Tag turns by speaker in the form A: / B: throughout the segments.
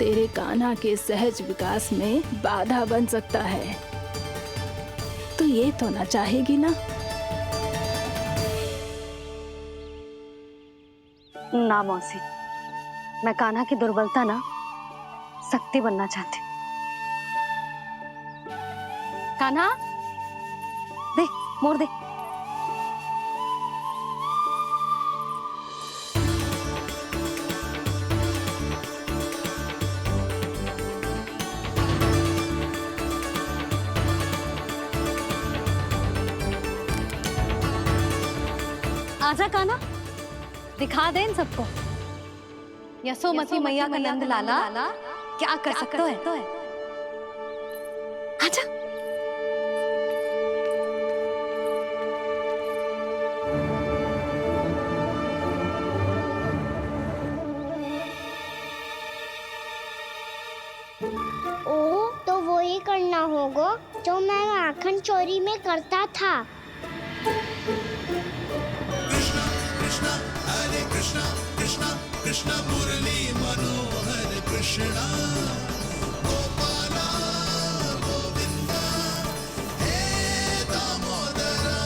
A: तेरे कान्हा के सहज विकास में बाधा बन सकता है। तो ये तो ना चाहेगी ना?
B: ना मौसी, मैं कान्हा की दुर्बलता ना शक्ति बनना चाहती। कान्हा दे, मोड़ दे। आजा कान्हा, दिखा दे इन सबको यशोमती मैया का नंद लाला क्या कर सकता है। आजा।
C: ओ तो वो ही करना होगा जो मैं माखन चोरी में करता था।
D: कृष्णा हरे कृष्णा कृष्णा कृष्णा मुरली मनोहर कृष्णा गोपाला गोविंदा हे दामोदरा।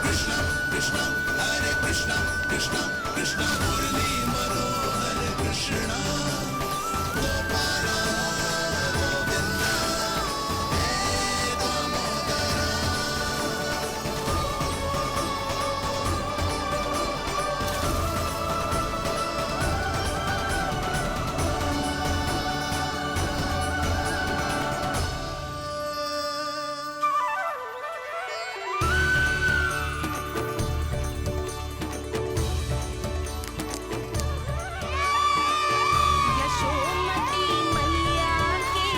D: कृष्णा कृष्णा हरे कृष्णा कृष्णा कृष्णा मुरली मनोहर कृष्णा गोपाला गोविंदा हे दामोदरा।
E: यशोमती मैया की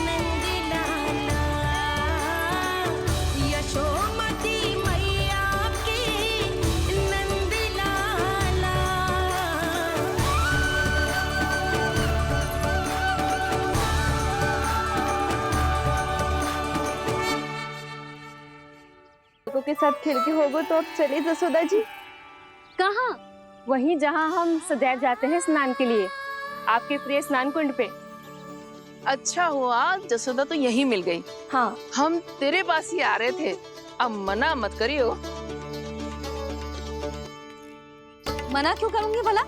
E: नंद लाला, यशोमती मैया की नंद लाला।
F: लोगों के साथ खेल के होगो तो अब चले जसोदा जी।
B: कहाँ?
F: वहीं जहाँ हम सदैव जाते हैं स्नान के लिए, आपके प्रिय स्नान कुंड पे।
G: अच्छा हुआ जसोदा तो यही मिल गई।
F: हाँ,
G: हम तेरे पास ही आ रहे थे, अब मना मत करियो।
B: मना क्यों करूंगी भला?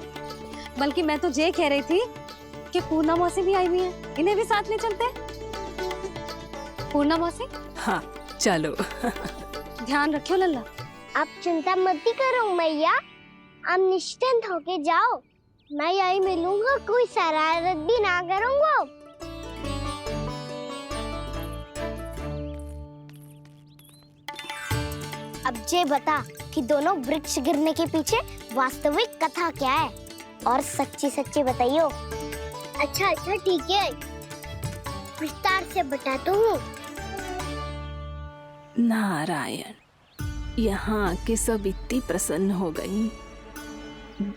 B: बल्कि मैं तो ये कह रही थी कि पूर्णा मौसी भी आई हुई है, इन्हें भी साथ ले चलते हैं। पूर्णा मौसी,
A: हाँ चलो।
B: ध्यान रखियो लल्ला।
C: आप चिंता मत ही करो मैया, आप निश्चिंत होके जाओ, मैं यही मिलूंगा, कोई शरारत भी ना करूंगा। अब ये बता कि दोनों वृक्ष गिरने के पीछे वास्तविक कथा क्या है, और सच्ची सच्ची बताइयो। अच्छा अच्छा ठीक है, विस्तार से बताता हूँ।
A: नारायण, यहाँ के सब इतनी प्रसन्न हो गई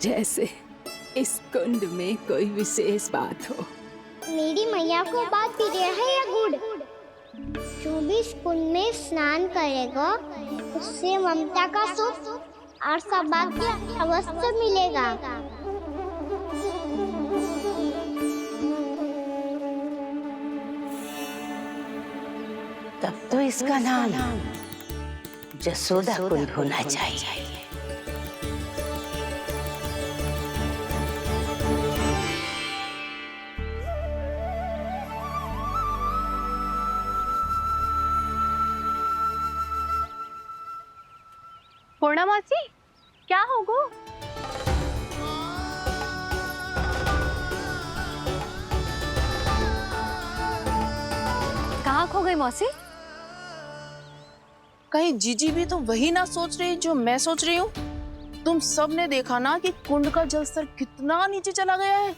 A: जैसे इस कुंड में कोई विशेष बात हो।
C: मेरी मैया को बात प्रिय है या गुड़? जो भी इस कुंड में स्नान करेगा उससे ममता का सुख और सौभाग्य अवश्य मिलेगा।
H: तब तो इसका नाम जसोदा कुंड होना चाहिए।
F: पूर्णा मौसी, क्या होगो?
B: कहाँ खो गई मौसी?
G: कहीं जीजी भी तो वही ना सोच रही जो मैं सोच रही हूँ। तुम सब ने देखा ना कि कुंड का जलस्तर कितना नीचे चला गया है।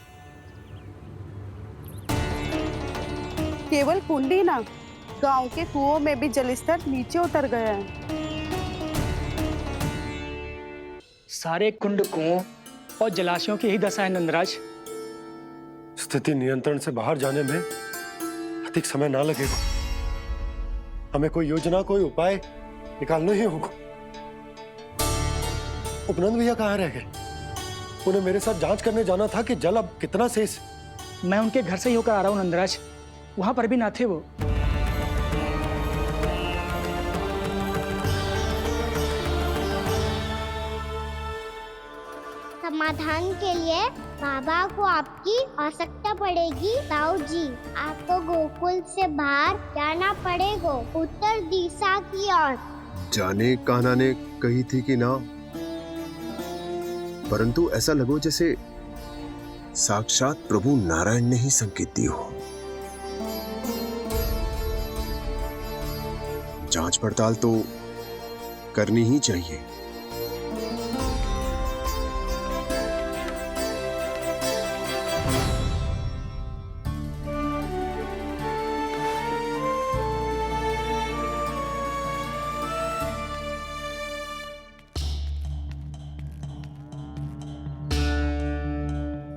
I: केवल कुंड ही ना, गांव के कुओं में भी जलस्तर नीचे उतर गया है।
J: सारे कुंड कुओं और जलाशयों की ही दशा है नंदराज।
K: स्थिति नियंत्रण से बाहर जाने में अधिक समय ना लगेगा। हमें कोई योजना, कोई उपाय निकालना ही होगा। उपनंद भैया कहाँ रह गए? उन्हें मेरे साथ जांच करने जाना था कि जल अब कितना शेष।
J: मैं उनके घर से ही होकर आ रहा हूँ नंदराज, वहां पर भी ना थे वो।
C: समाधान के लिए बाबा को आपकी आवश्यकता पड़ेगी। ताऊ जी, आपको गोकुल से बाहर जाना पड़ेगा, उत्तर दिशा की ओर।
L: जाने कान्हा ने कही थी कि ना, परंतु ऐसा लगो जैसे साक्षात प्रभु नारायण ने ही संकेत दी हो। जांच पड़ताल तो करनी ही चाहिए।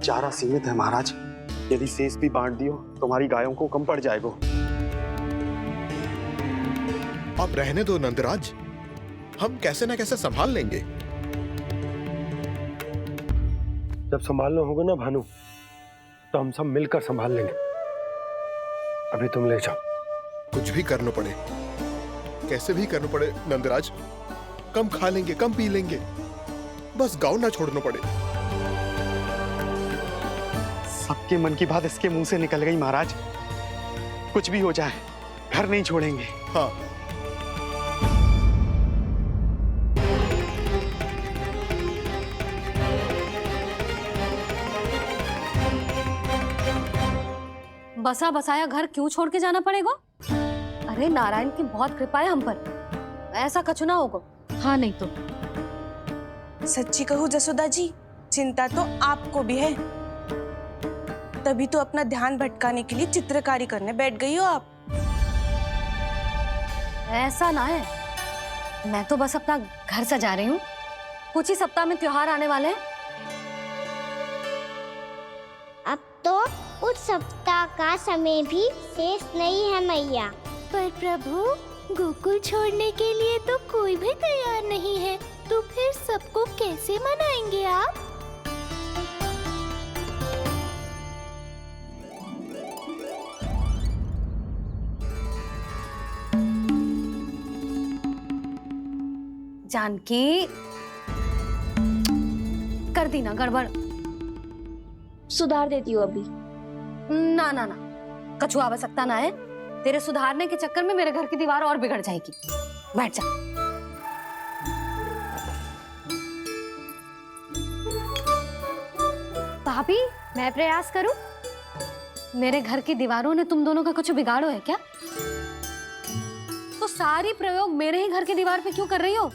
M: चारा सीमित है महाराज, यदि शेष भी बांट दियो तो हमारी गायों को कम पड़ जाएगा।
L: अब रहने दो नंदराज, हम कैसे न कैसे संभाल लेंगे।
K: जब संभालना होगा ना भानु, तो हम सब मिलकर संभाल लेंगे। अभी तुम ले जाओ।
L: कुछ भी करना पड़े, कैसे भी करना पड़े नंदराज, कम खा लेंगे, कम पी लेंगे, बस गाँव ना छोड़ना पड़े।
M: सबके मन की बात इसके मुंह से निकल गई महाराज। कुछ भी हो जाए, घर नहीं छोड़ेंगे।
L: हाँ,
B: बसा बसाया घर क्यों छोड़ के जाना पड़ेगा? अरे नारायण की बहुत कृपा है हम पर, ऐसा कछु ना होगा। हाँ नहीं तो
N: सच्ची कहूँ जसोदा जी, चिंता तो आपको भी है, तभी तो अपना ध्यान भटकाने के लिए चित्रकारी करने बैठ गई हो आप।
B: ऐसा ना है, मैं तो बस अपना घर सजा रही हूँ। कुछ ही सप्ताह में त्योहार आने वाले हैं।
C: अब तो उस सप्ताह का समय भी शेष नहीं है मैया।
O: पर प्रभु, गोकुल छोड़ने के लिए तो कोई भी तैयार नहीं है, तो फिर सबको कैसे मनाएंगे आप?
B: जानकी, कर दी ना गड़बड़।
O: सुधार देती हूँ अभी।
B: ना ना ना, कछु आवश्यकता ना है। तेरे सुधारने के चक्कर में मेरे घर की दीवार और बिगड़ जाएगी। बैठ जा।
O: भाभी, मैं प्रयास करूं?
B: मेरे घर की दीवारों ने तुम दोनों का कुछ बिगाड़ो है क्या? तो सारी प्रयोग मेरे ही घर की दीवार पे क्यों कर रही हो?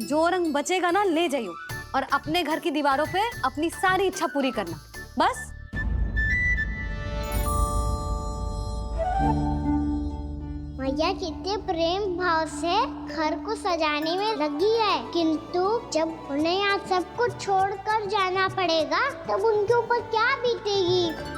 B: जो रंग बचेगा ना ले जाइयो, और अपने घर की दीवारों पे अपनी सारी इच्छा पूरी करना, बस।
C: मैया कितने प्रेम भाव से घर को सजाने में लगी है, किंतु जब उन्हें यहाँ सब कुछ छोड़कर जाना पड़ेगा तब उनके ऊपर क्या बीतेगी।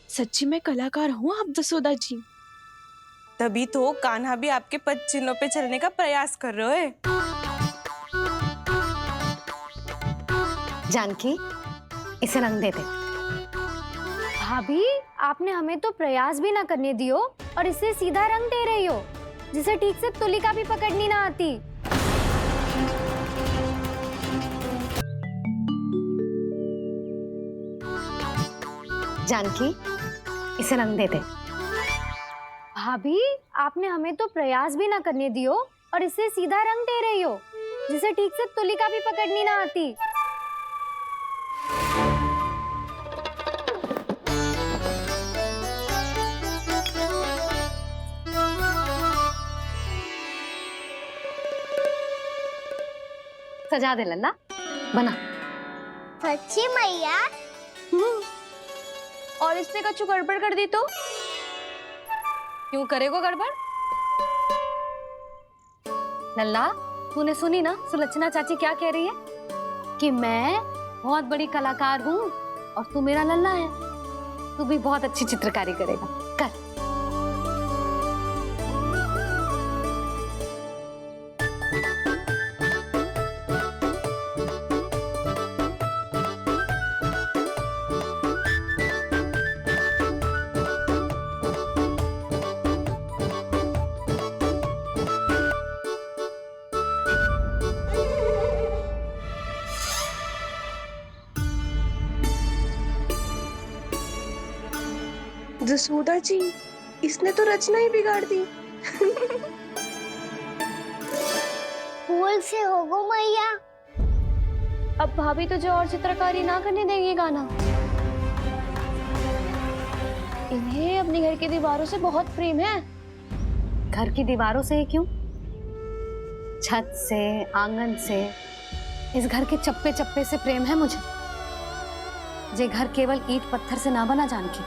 N: सच्ची में कलाकार हूँ आप जसोदा जी, तभी तो कान्हा भी आपके पद चिन्हों पे चलने का प्रयास कर रहे हैं।
B: जानकी, इसे रंग दे दे।
O: भाभी, आपने हमें तो प्रयास भी ना करने दियो और इसे सीधा रंग दे रही हो, जिसे ठीक से तुलिका भी पकड़नी ना आती।
B: जानकी, इसे रंग दे दे।
O: भाभी, आपने हमें तो प्रयास भी ना करने दियो और इसे सीधा रंग दे रही हो, जिसे ठीक से तुलिका भी पकड़नी ना आती।
B: सजा दे लल्ला, बना।
C: सच्ची मैया?
N: और इसने कछु गड़बड़ कर दी तो?
B: क्यों करेगो गड़बड़? लल्ला, तूने सुनी ना सुलक्षणा चाची क्या कह रही है? कि मैं बहुत बड़ी कलाकार हूँ और तू मेरा लल्ला है, तू भी बहुत अच्छी चित्रकारी करेगा, कर।
N: जसोदा जी, इसने तो रचना ही बिगाड़ दी।
C: फूल से होगो मैया।
O: अब भाभी तुझे और चित्रकारी ना करने देंगी गाना? इन्हें अपने घर की दीवारों से बहुत प्रेम है।
B: घर की दीवारों से ही क्यों, छत से, आंगन से, इस घर के चप्पे चप्पे से प्रेम है मुझे। ये घर केवल ईंट पत्थर से ना बना जानकी,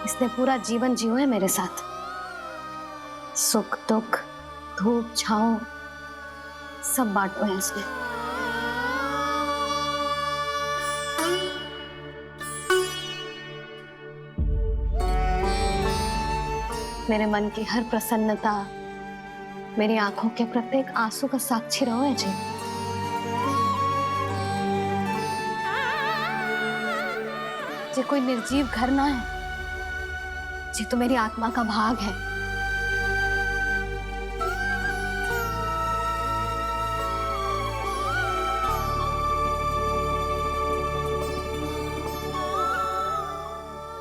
B: इसने पूरा जीवन जियो है मेरे साथ। सुख दुख, धूप छांव सब बांटो है इसने। मेरे मन की हर प्रसन्नता, मेरी आंखों के प्रत्येक आंसू का साक्षी रहो है जी। ये कोई निर्जीव घर ना है, ये तो मेरी आत्मा का भाग है।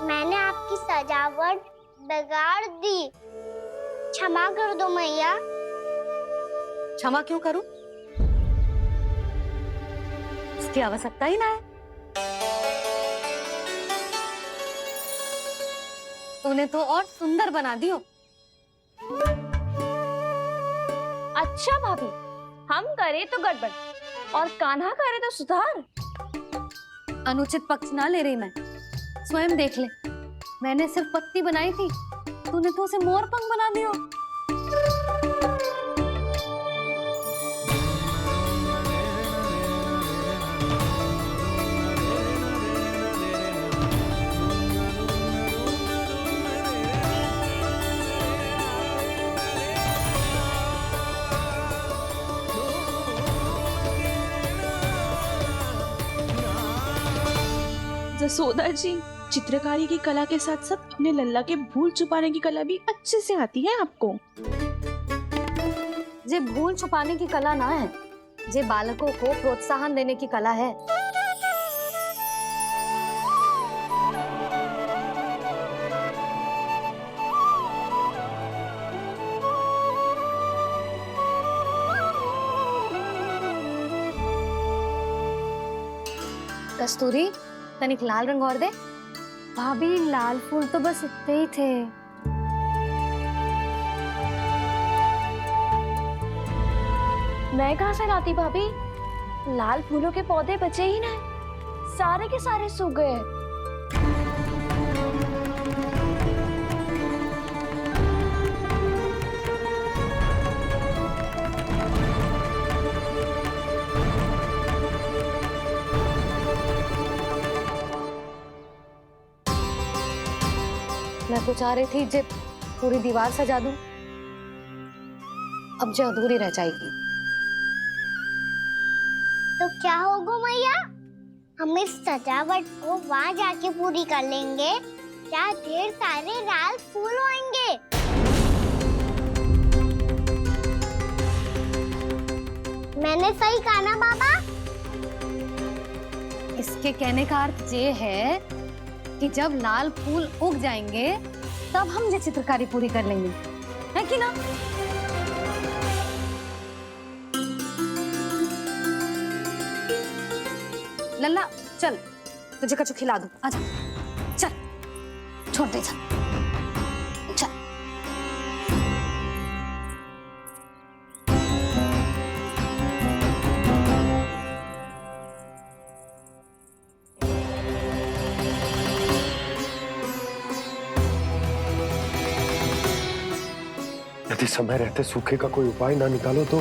C: मैंने आपकी सजावट बिगाड़ दी, क्षमा कर दो मैया।
B: क्षमा क्यों करूं? इसकी आवश्यकता ही ना है। तूने तो और सुंदर बना दियो।
O: अच्छा भाभी, हम करे तो गड़बड़ और कान्हा करे तो सुधार।
B: अनुचित पक्ष ना ले रही मैं, स्वयं देख ले। मैंने सिर्फ पत्ती बनाई थी, तूने तो उसे मोर पंख बना दियो।
N: जसोदा जी, चित्रकारी की कला के साथ साथ अपने लल्ला के भूल छुपाने की कला भी अच्छे से आती है आपको।
B: ये भूल छुपाने की कला ना है, ये बालकों को प्रोत्साहन देने की कला है। कस्तूरी, तनिक लाल रंग और दे।
O: भाभी, लाल फूल तो बस इतने ही थे। मैं कहाँ से लाती भाभी? लाल फूलों के पौधे बचे ही ना, सारे के सारे सूख गए।
B: मैं तो चाह रही थी जे पूरी दीवार सजा दूं, अब जो अधूरी रह जाएगी।
C: तो क्या होगा मैया? हम इस सजावट को वहाँ जाके पूरी कर लेंगे, क्या ढेर सारे लाल फूल होंगे। मैंने सही कहा ना बाबा?
B: इसके कहने का अर्थ ये है कि जब लाल फूल उग जाएंगे तब हम ये चित्रकारी पूरी कर लेंगे, है कि ना? लल्ला चल, तुझे कछु खिला दूं, आजा, चल, छोड़ दे, चल, चल।
K: यदि समय रहते सूखे का कोई उपाय ना निकालो तो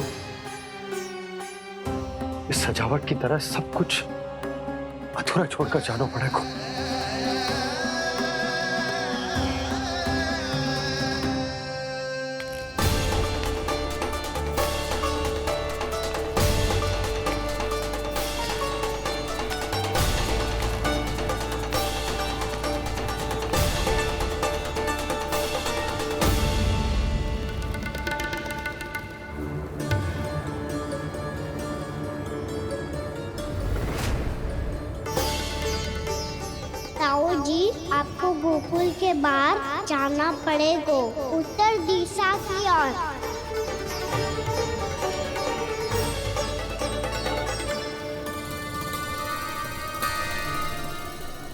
K: इस सजावट की तरह सब कुछ अधूरा छोड़कर जाना पड़ेगा।
C: ताऊ जी, आपको गोकुल के बाहर जाना पड़ेगा, उत्तर दिशा की ओर।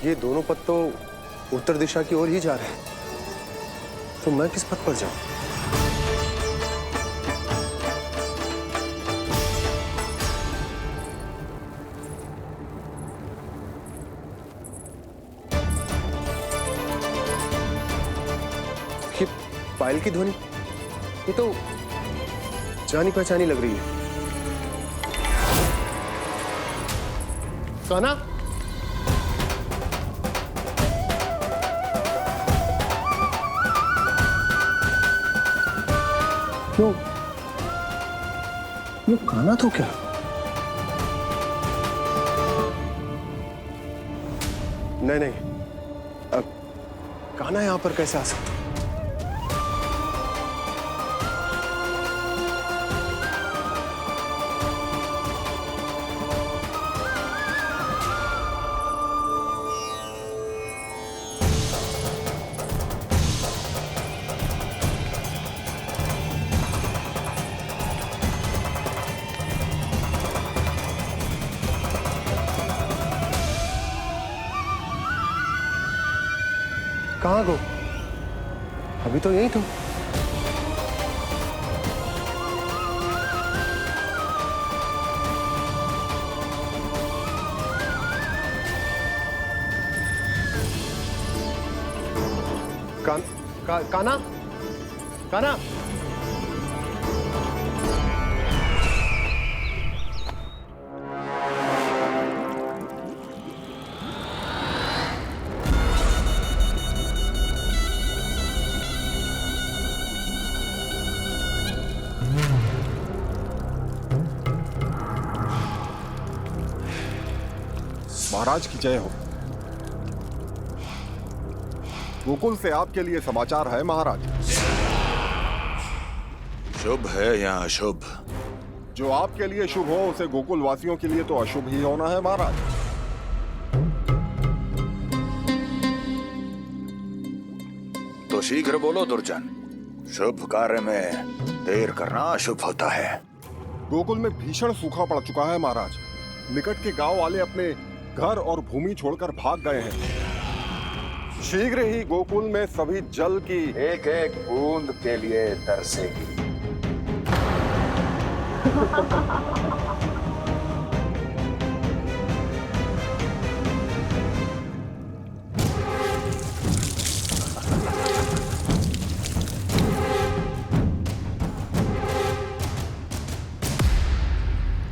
K: ये दोनों पथ तो उत्तर दिशा की ओर ही जा रहे हैं, तो मैं किस पथ पर जाऊं? ये पायल की ध्वनि, ये तो जानी पहचानी लग रही है। कान्हा, क्यों? ये कान्हा तो क्या? नहीं, अब कान्हा यहां पर कैसे आ सकता? कहाँ गो? अभी तो यही तो। कान्हा, कान्हा,
L: महाराज की जय हो। गोकुल से आपके लिए समाचार है महाराज।
P: शुभ है या अशुभ?
L: जो आपके लिए शुभ हो उसे गोकुल वासियों के लिए तो अशुभ ही होना है महाराज।
P: तो शीघ्र बोलो दुर्जन, शुभ कार्य में देर करना अशुभ होता है।
L: गोकुल में भीषण सूखा पड़ चुका है महाराज। निकट के गांव वाले अपने घर और भूमि छोड़कर भाग गए हैं। शीघ्र ही गोकुल में सभी जल की
P: एक एक बूंद के लिए तरसेगी।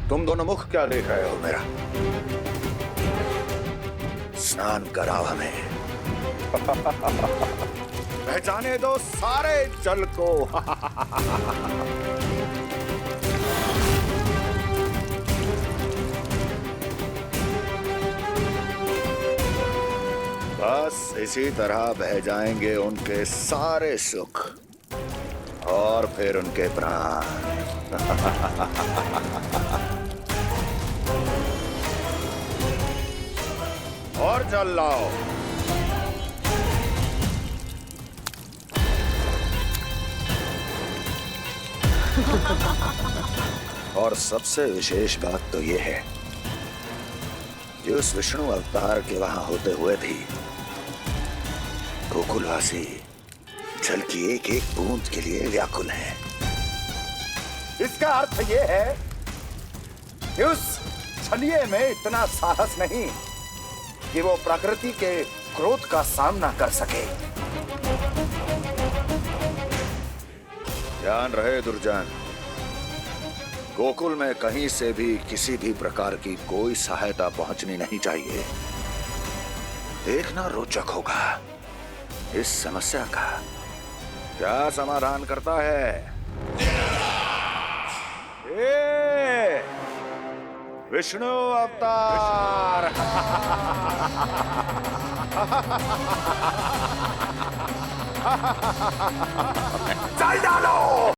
P: तुम दोनों मुख क्या देख रहे हो मेरा? स्नान कराओ हमें। पहचाने दो सारे जल को। बस इसी तरह बह जाएंगे उनके सारे सुख और फिर उनके प्राण। और जल लाओ। और सबसे विशेष बात तो ये है कि उस विष्णु अवतार के वहां होते हुए भी गोकुलवासी जल की एक एक बूंद के लिए व्याकुल हैं। इसका अर्थ ये है कि उस छलिए में इतना साहस नहीं कि वो प्रकृति के क्रोध का सामना कर सके। ध्यान रहे दुर्जन, गोकुल में कहीं से भी किसी भी प्रकार की कोई सहायता पहुंचनी नहीं चाहिए। देखना रोचक होगा इस समस्या का क्या समाधान करता है। ए, विष्णु अवतार। चल डालो।